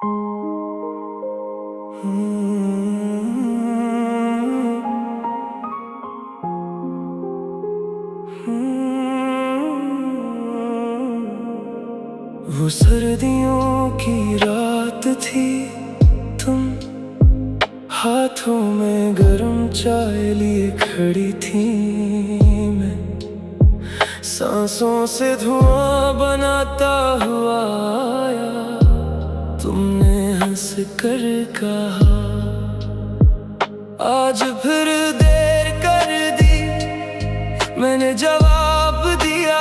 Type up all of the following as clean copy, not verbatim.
वो सर्दियों की रात थी, तुम हाथों में गरम चाय लिए खड़ी थी। मैं सांसों से धुआं बनाता हुआ आया, तुमने हंस कर कहा आज फिर देर कर दी। मैंने जवाब दिया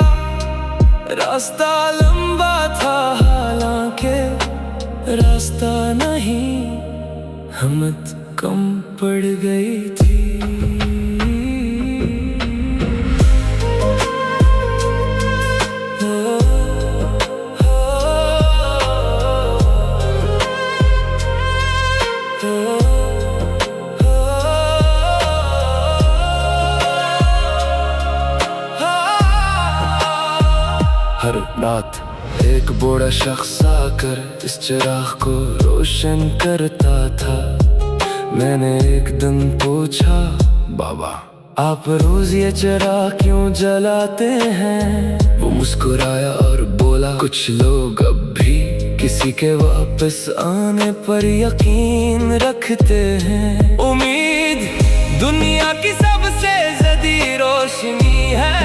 रास्ता लंबा था, हालांकि रास्ता नहीं हिम्मत कम पड़ गई थी। हर रात एक बूढ़ा शख्स आकर इस चिराग को रोशन करता था। मैंने एक दिन पूछा, बाबा आप रोज ये चिराग क्यों जलाते हैं? वो मुस्कुराया और बोला, कुछ लोग अब भी किसी के वापस आने पर यकीन रखते हैं। उम्मीद दुनिया की सबसे जदी रोशनी है,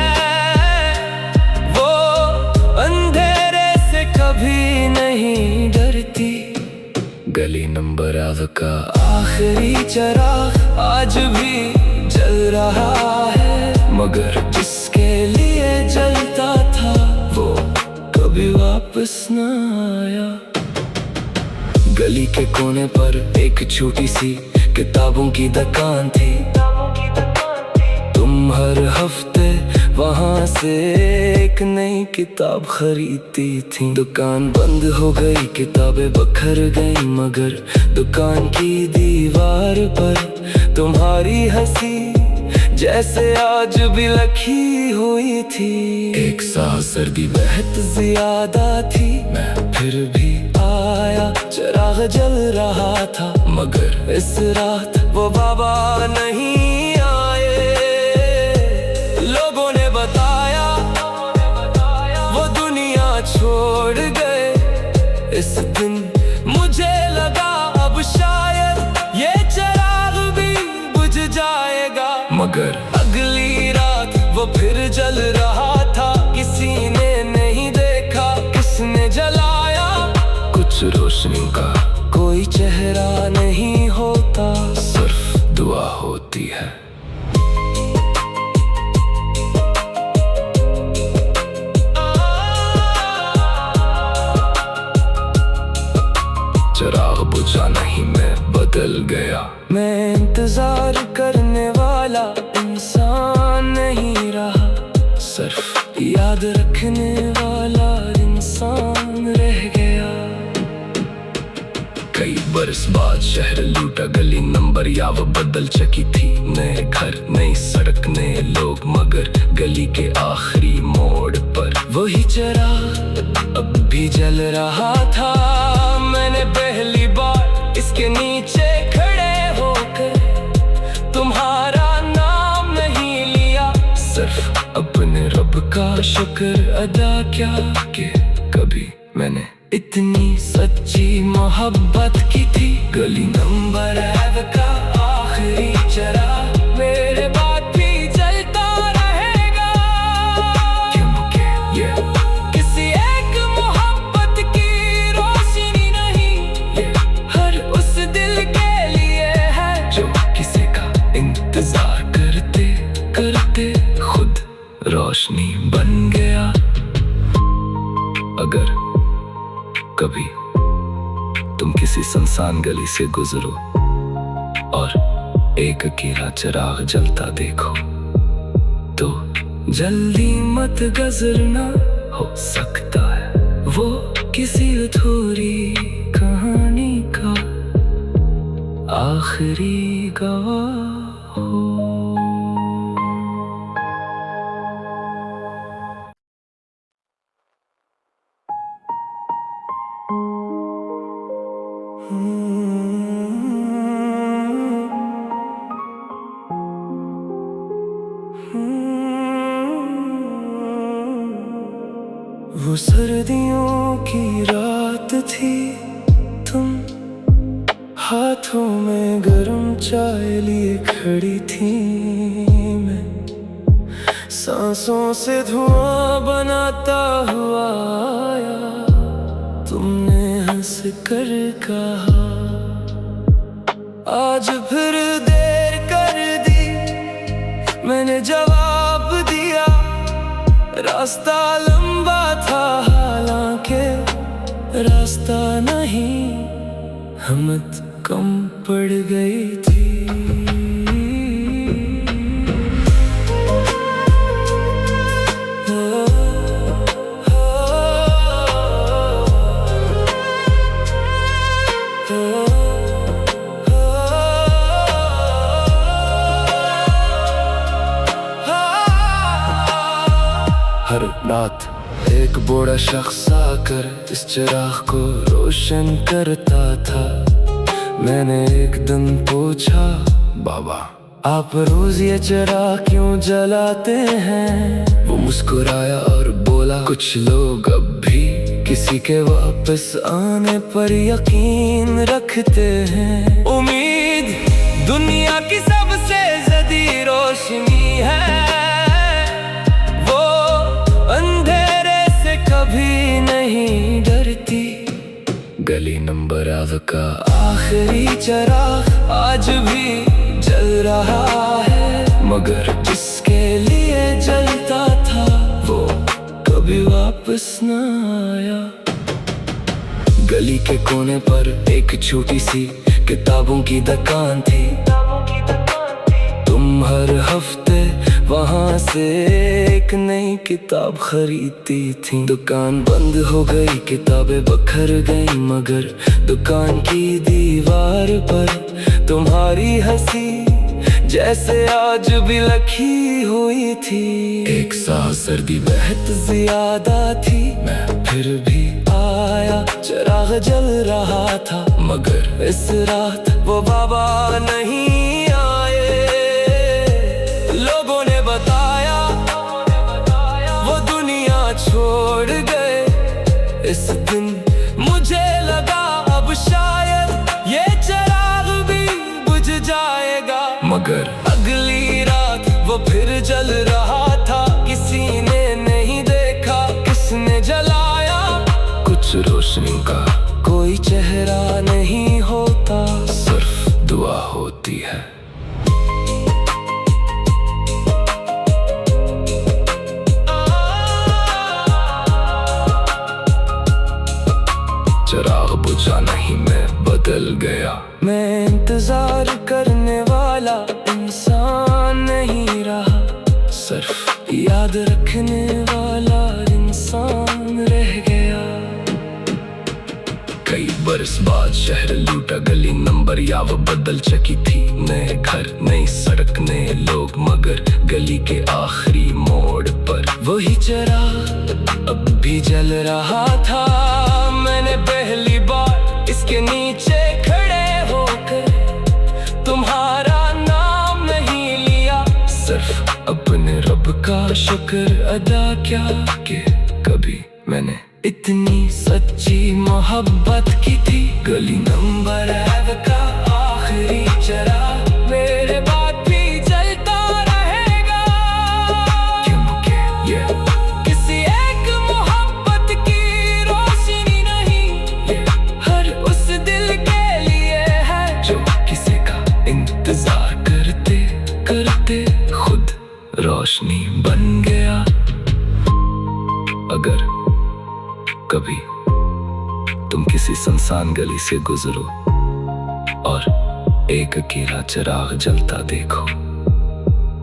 कभी नहीं डरती। गली नंबर 8 का आखिरी चिराग आज भी जल रहा है, मगर जिसके लिए जलता था वो कभी वापस न आया। गली के कोने पर एक छोटी सी किताबों की दुकान थी। तुम हर हफ्ते वहाँ से एक नई किताब खरीदती थी। दुकान बंद हो गई, किताबें बिखर गई, मगर दुकान की दीवार पर तुम्हारी हंसी जैसे आज भी लिखी हुई थी। एक साल सर्दी बहुत ज्यादा थी, मैं फिर भी आया। चिराग जल रहा था, मगर इस रात वो बाबा नहीं आए। लोगों ने बताया वो दुनिया छोड़ गए। इस दिन मुझे लगा अब शायद ये चिराग भी बुझ जाएगा, मगर अगली रात वो फिर जल रहा था। किसी ने नहीं देखा किसने जलाया, कुछ रोशनी का कोई चेहरा नहीं होता, सिर्फ दुआ होती है। चिराग बुझा नहीं, मैं बदल गया। मैं इंतजार करने वाला इंसान नहीं रहा, सिर्फ याद रखने वाला इंसान रह गया। कई बरस बाद शहर लूटा, गली नंबर याव बदल चुकी थी। नए घर, नई सड़क, नए लोग, मगर गली के आखिरी मोड़ पर वही चिराग अब भी जल रहा था। मैंने पहली बार इसके नीचे खड़े होकर तुम्हारा नाम नहीं लिया, सिर्फ अपने रब का शुक्र अदा किया कि कभी मैंने इतनी सच्ची मोहब्बत की थी। गली नंबर 8 का आखिरी चिराग मेरे बाद भी जलता रहेगा, क्योंकि ये किसी एक मोहब्बत की रोशनी नहीं, ये हर उस दिल के लिए है जो किसी का इंतजार करते करते खुद रोशनी बन गया। अगर कभी तुम किसी सुनसान गली से गुजरो और एक अकेला चिराग जलता देखो, तो जल्दी मत गुजरना, हो सकता है वो किसी अधूरी कहानी का आखिरी गवाह हो। वो सर्दियों की रात थी, तुम हाथों में गरम चाय लिए खड़ी थी। मैं सांसों से धुआं बनाता हुआ आया, तुमने हंस कर कहा आज फिर देर कर दी। मैंने जवाब दिया रास्ता लंबा था, हालांकि रास्ता नहीं हिम्मत कम पड़ गई थी। हर रात एक बूढ़ा शख्स आकर इस चिराग को रोशन करता था। मैंने एक दिन पूछा, बाबा आप रोज ये चिराग क्यों जलाते हैं? वो मुस्कुराया और बोला, कुछ लोग अब भी किसी के वापस आने पर यकीन रखते हैं। उम्मीद दुनिया की सबसे जदी रोशनी है, कभी नहीं डरती। गली नंबर आव का आखिरी चिराग आज भी जल रहा है, मगर जिसके लिए जलता था वो कभी वापस न आया। गली के कोने पर एक छोटी सी किताबों की दुकान थी। तुम हर हफ्ते वहाँ से एक नई किताब खरीदती थी। दुकान बंद हो गई, किताबें बिखर गई, मगर दुकान की दीवार पर तुम्हारी हंसी जैसे आज भी लिखी हुई थी। एक साल सर्दी बहुत ज्यादा थी, मैं फिर भी आया। चिराग जल रहा था, मगर इस रात वो बाबा नहीं आए। लोगों ने बताया वो दुनिया छोड़ गए। इस दिन मुझे लगा अब शायद ये चिराग भी बुझ जाएगा, मगर अगली रात वो फिर जल रहा था। किसी ने नहीं देखा किसने जलाया, कुछ रोशनी का कोई चेहरा नहीं होता, सिर्फ दुआ होती है। चिराग बुझा नहीं, मैं बदल गया। मैं इंतजार करने वाला इंसान नहीं रहा, सिर्फ याद रखने वाला इंसान रह गया। कई बरस बाद शहर लूटा, गली नंबर याव बदल चुकी थी। नए घर, नई सड़क, नए लोग, मगर गली के आखिरी मोड़ पर वही चिराग अब भी जल रहा था। मैंने पहली बार इसके नीचे खड़े होकर तुम्हारा नाम नहीं लिया, सिर्फ अपने रब का शुक्र अदा किया कि कभी मैंने इतनी सच्ची मोहब्बत की थी। गली नंबर आव का आखिरी चिराग मेरे बाद भी जलता रहेगा, क्योंकि ये किसी एक मोहब्बत की रोशनी नहीं, ये हर उस दिल के लिए है जो किसी का इंतजार करते करते खुद रोशनी बन गया। अगर कभी तुम किसी सुनसान गली से गुजरो और एक अकेला चिराग जलता देखो,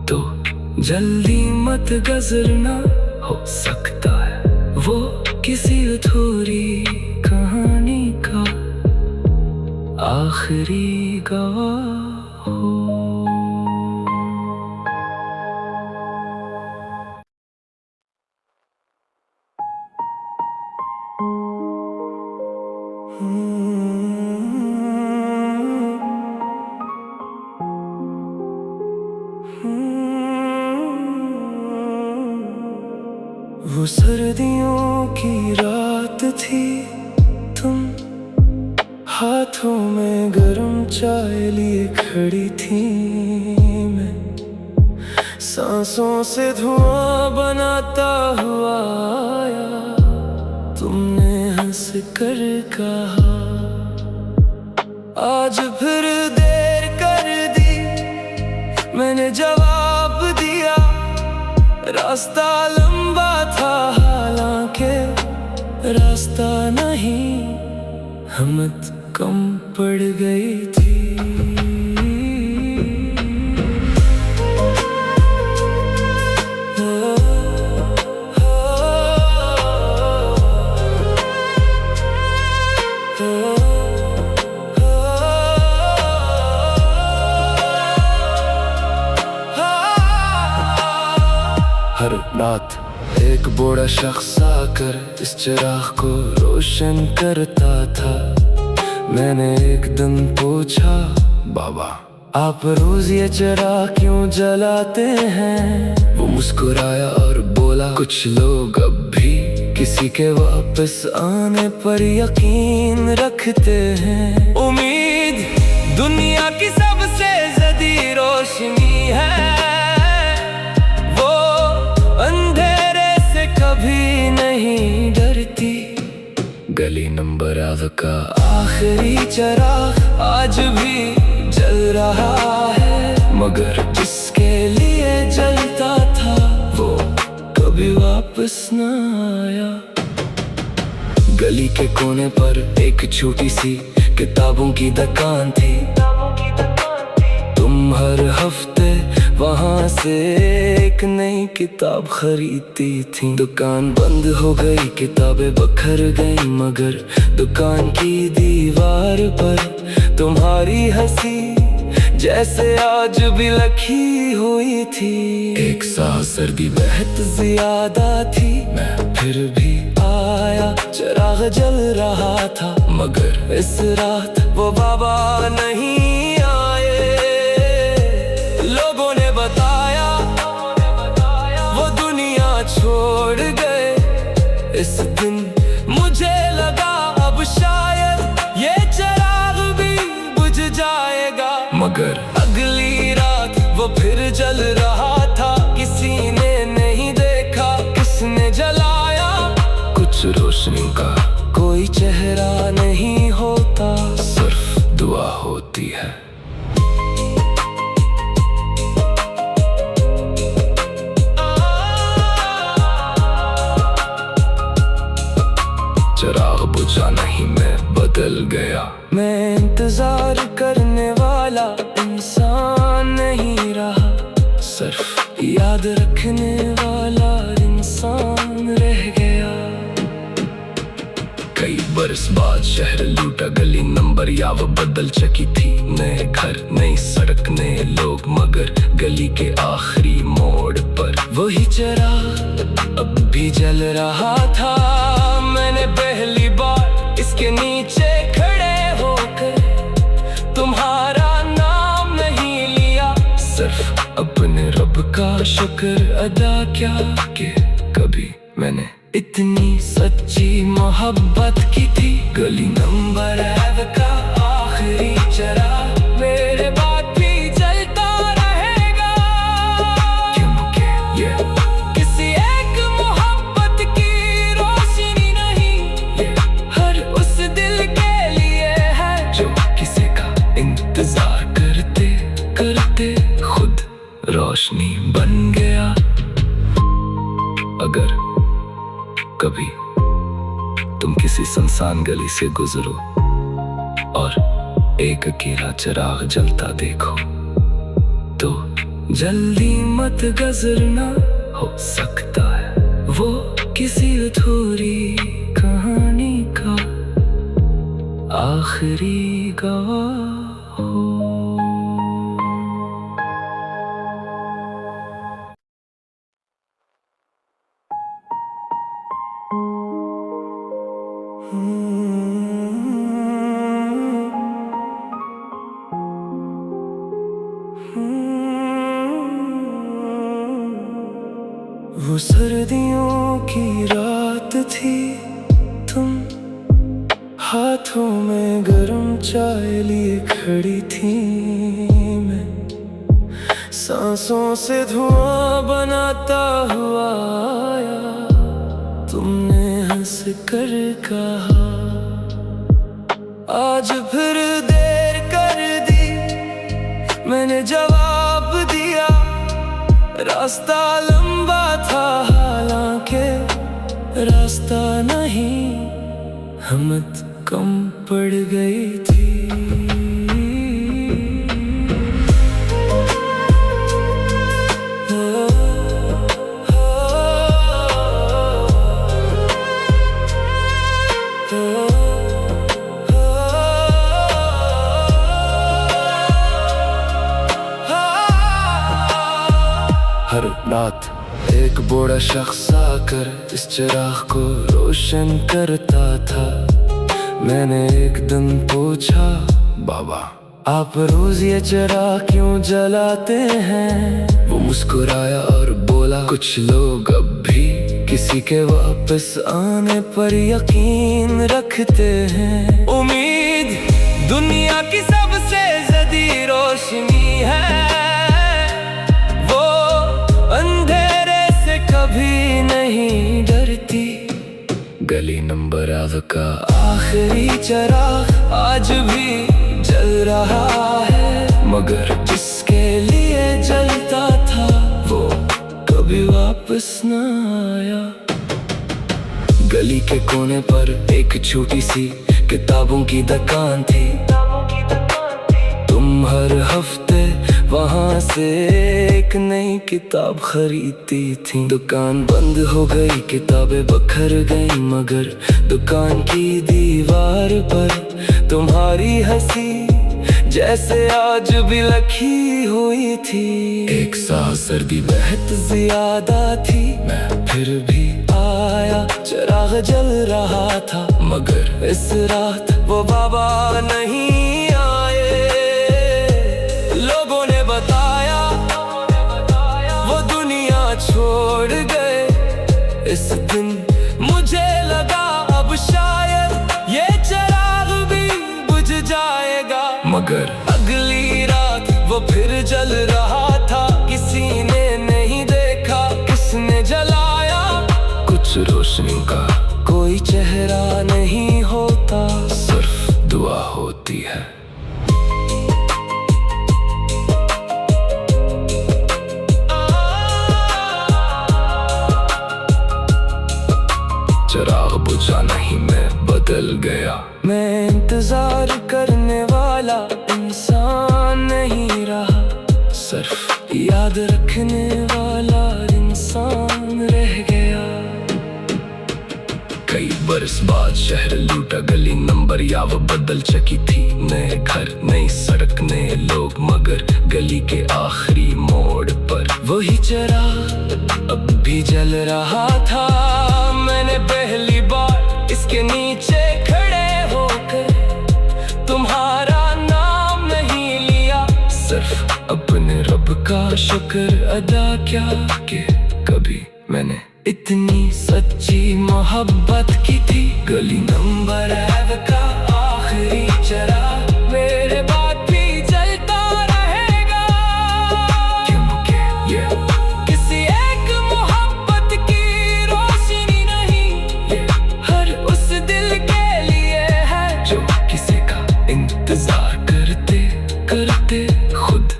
तो जल्दी मत गुजरना, हो सकता है वो किसी अधूरी कहानी का आखिरी गवाह हो। की रात थी, तुम हाथों में गरम चाय लिए खड़ी थी। मैं सांसों से धुआं बनाता हुआ आया, तुमने हंस कर कहा आज फिर देर कर दी। मैंने जवाब दिया रास्ता लंबा था, हालांकि रास्ता नहीं हिम्मत कम पड़ गई थी। हर रात एक बूढ़ा शख्स आकर इस चिराग को रोशन करता था। मैंने एक दिन पूछा, बाबा आप रोज ये चिराग क्यों जलाते हैं? वो मुस्कुराया और बोला, कुछ लोग अब भी किसी के वापस आने पर यकीन रखते हैं। उम्मीद दुनिया की सबसे जदी रोशनी है, वो अंधेरे से कभी नहीं डरती। गली नंबर 8 का आखिरी चिराग आज भी जल रहा है, मगर जिसके लिए जलता था वो कभी वापस न आया। गली के कोने पर एक छोटी सी किताबों की दुकान थी। तुम हर हफ्ते वहाँ से एक नई किताब खरीदती थी। दुकान बंद हो गई, किताबें बिखर गई, मगर दुकान की दीवार पर तुम्हारी हंसी जैसे आज भी लिखी हुई थी। एक सांस सर्दी बहुत ज्यादा थी, मैं फिर भी आया। चिराग जल रहा था, मगर इस रात वो बाबा नहीं आए। लोगों ने बताया वो दुनिया छोड़ गए। इस दिन मुझे लगा अब शायद ये चिराग भी बुझ जाएगा, मगर अगली रात वो फिर जल रहा था। किसी ने नहीं देखा किसने जलाया। कुछ रोशनी का कोई चेहरा नहीं होता, सिर्फ दुआ होती है। चिराग बुझा नहीं, मैं बदल गया। मैं इंतजार करने वाला इंसान नहीं रहा, सिर्फ याद रखने वाला इंसान रह गया। कई बरस बाद शहर लूटा, गली नंबर याव बदल चुकी थी। नए घर, नई सड़क, नए लोग, मगर गली के आखिरी मोड़ पर वही चिराग अब भी जल रहा था। मैंने पहली बार इसके नीचे खड़े होकर तुम्हारा नाम नहीं लिया, सिर्फ अपने रब का शुक्र अदा किया कि कभी मैंने इतनी सच्ची मोहब्बत की थी। गली नंबर 8 का आखिरी चिराग मेरे बाद भी जलता रहेगा, क्योंकि ये किसी एक मोहब्बत की रोशनी नहीं, ये हर उस दिल के लिए है जो किसी का इंतजार करते करते खुद रोशनी बन गया। अगर कभी तुम किसी सुनसान गली से गुजरो और एक अकेला चिराग जलता देखो, तो जल्दी मत गुजरना, हो सकता है वो किसी अधूरी कहानी का आखिरी गवाह हो। वो सर्दियों की रात थी, थी तुम, हाथों में गरम चाय लिए खड़ी थी मैं, सांसों से धुआं बनाता हुआ आया, तुमने हंस कर कहा आज फिर देर कर दी। मैंने जवाब दिया रास्ता लंबा था, हालांकि रास्ता नहीं, हिम्मत कम पड़ गई थी। हर रात एक बूढ़ा शख्स आकर इस चिराग को रोशन करता था। मैंने एक दिन पूछा, बाबा आप रोज ये चिराग क्यों जलाते हैं? वो मुस्कुराया और बोला, कुछ लोग अब भी किसी के वापस आने पर यकीन रखते हैं। उम्मीद दुनिया की सबसे जदी रोशनी है, कभी नहीं डरती। गली नंबर 8 का आखिरी चिराग आज भी जल रहा है, मगर जिसके लिए जलता था वो कभी वापस न आया। गली के कोने पर एक छोटी सी किताबों की दुकान थी, तुम हर हफ्ते वहाँ से एक नई किताब खरीदती थी। दुकान बंद हो गई, किताबें बखर गई, मगर दुकान की दीवार पर तुम्हारी हंसी जैसे आज भी लिखी हुई थी। एक साल सर्दी बहुत ज्यादा थी, मैं फिर भी आया, चिराग जल रहा था, मगर इस रात वो बाबा नहीं आए। लोगों ने बताया वो दुनिया छोड़ गए। इस दिन मुझे लगा अब शायद ये चिराग भी बुझ जाएगा, मगर अगली रात वो फिर जल रहा था। किसी ने नहीं देखा किसने जलाया, कुछ रोशनी का कोई चेहरा नहीं होता, सिर्फ दुआ होती है। चिराग बुझा नहीं, मैं बदल गया। मैं इंतजार करने वाला इंसान नहीं रहा, सिर्फ याद रखने वाला इंसान रह गया। कई बरस बाद शहर लूटा, गली नंबर याव बदल चुकी थी। नए घर, नई सड़क, नए लोग, मगर गली के आखिरी मोड़ पर वही चिराग अब भी जल रहा था। मैंने पहली बार इसके नीचे खड़े होकर तुम्हारा नाम नहीं लिया, सिर्फ अपने रब का शुक्र अदा किया कि कभी मैंने इतनी सच्ची मोहब्बत की थी। गली नंबर 8 का आखिरी चिराग मेरे बाद भी जलता रहेगा, क्योंकि ये किसी एक मोहब्बत की रोशनी नहीं, ये हर उस दिल के लिए है जो किसी का इंतजार करते करते खुद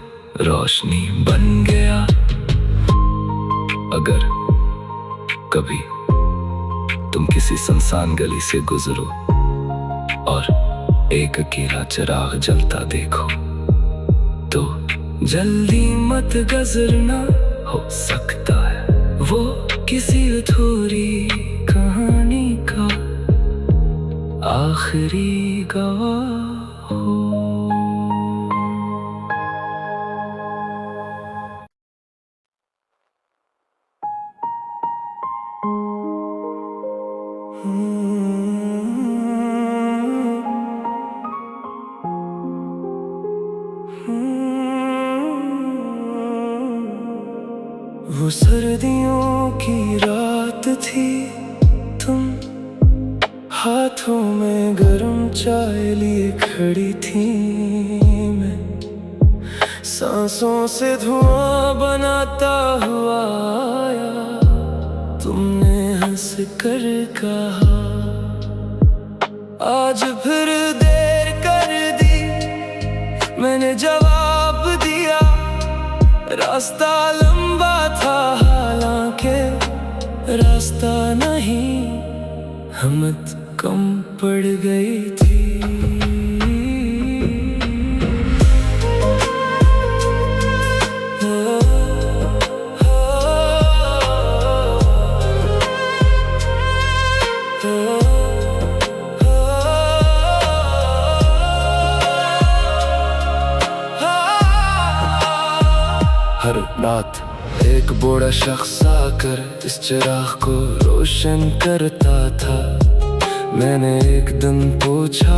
रोशनी बन गया। अगर कभी तुम किसी सुनसान गली से गुजरो और एक अकेला चिराग जलता देखो, तो जल्दी मत गुजरना, हो सकता है वो किसी अधूरी कहानी का आखिरी गवाह हो। वो सर्दियों की रात थी, तुम हाथों में गरम चाय लिए खड़ी थी मैं, सांसों से धुआं बनाता हुआ आया। तुमने हंस कर कहा आज फिर देर कर दी। मैंने जवाब दिया रास्ता लंबा था, हालांकि रास्ता नहीं हिम्मत कम पड़ गई थी। हर रात एक बूढ़ा शख्स आकर इस चिराग को रोशन करता था। मैंने एक दिन पूछा,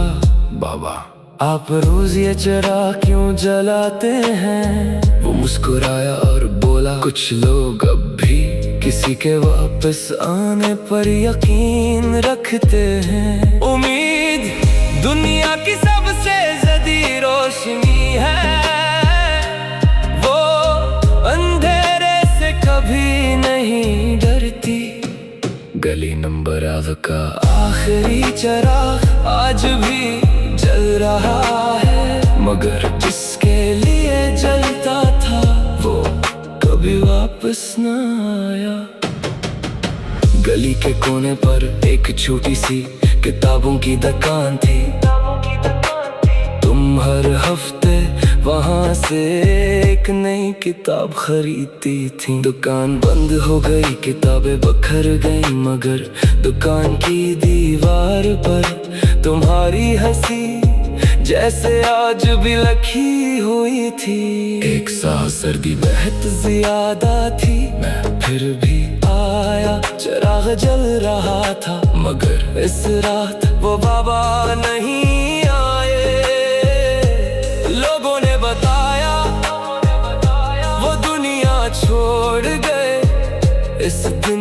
बाबा आप रोज ये चिराग क्यों जलाते हैं? वो मुस्कुराया और बोला, कुछ लोग अब भी किसी के वापस आने पर यकीन रखते हैं। उम्मीद दुनिया की सबसे जदी रोशनी है, अंधेरे से कभी नहीं डरती। गली नंबर 8 का आखिरी चिराग आज भी जल रहा है, मगर जिसके लिए जलता था वो कभी वापस न आया। गली के कोने पर एक छोटी सी किताबों की दुकान थी। तुम हर हफ्ते वहाँ से एक नई किताब खरीदती थी। दुकान बंद हो गई, किताबें बिखर गई, मगर दुकान की दीवार पर तुम्हारी हंसी जैसे आज भी लिखी हुई थी। एक साल सर्दी बहुत ज्यादा थी, मैं फिर भी आया। चिराग जल रहा था, मगर इस रात वो बाबा नहीं आए। लोगों ने बताया वो दुनिया छोड़ गए। इस दिन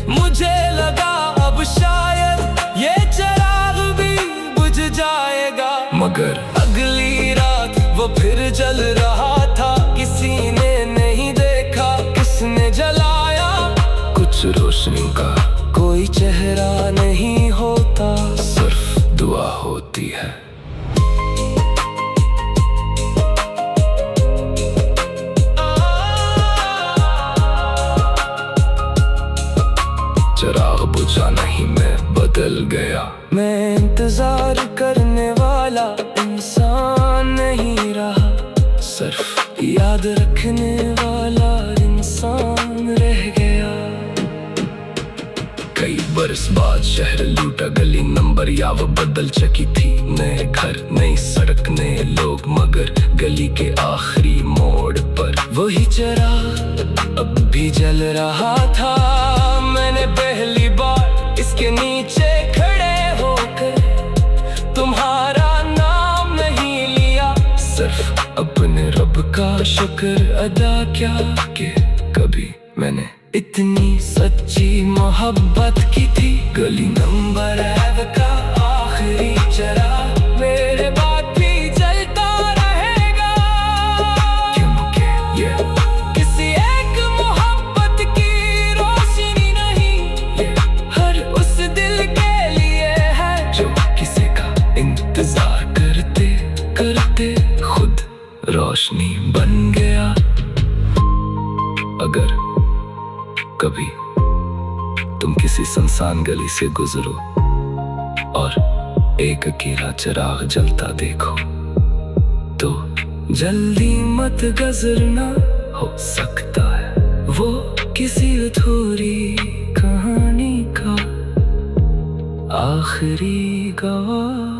मुझे लगा अब शायद ये चिराग भी बुझ जाएगा, मगर अगली रात वो फिर जल रहा था। किसी ने नहीं देखा किसने जलाया। कुछ रोशनी का कोई चेहरा नहीं होता, सिर्फ दुआ होती है। चिराग बुझा नहीं, मैं बदल गया। मैं इंतजार करने वाला इंसान नहीं रहा, सिर्फ याद रखने वाला इंसान रह गया। कई बरस बाद शहर लूटा, गली नंबर याव बदल चुकी थी। नए घर, नई सड़क, नए लोग, मगर गली के आखिरी मोड़ पर वही चिराग अब भी जल रहा था। मैंने पहली बार इसके नीचे खड़े होकर तुम्हारा नाम नहीं लिया, सिर्फ अपने रब का शुक्र अदा किया कि कभी मैंने इतनी सच्ची मोहब्बत की थी। गली नंबर 8 का आखिरी चिराग मेरे बाद भी जलता रहेगा, क्योंकि ये किसी एक मोहब्बत की रोशनी नहीं, ये हर उस दिल के लिए है जो किसी का इंतजार करते करते खुद रोशनी बन गया। अगर कभी तुम किसी सुनसान गली से गुजरो और एक अकेला चिराग जलता देखो, तो जल्दी मत गुजरना, हो सकता है वो किसी अधूरी कहानी का आखिरी गवाह।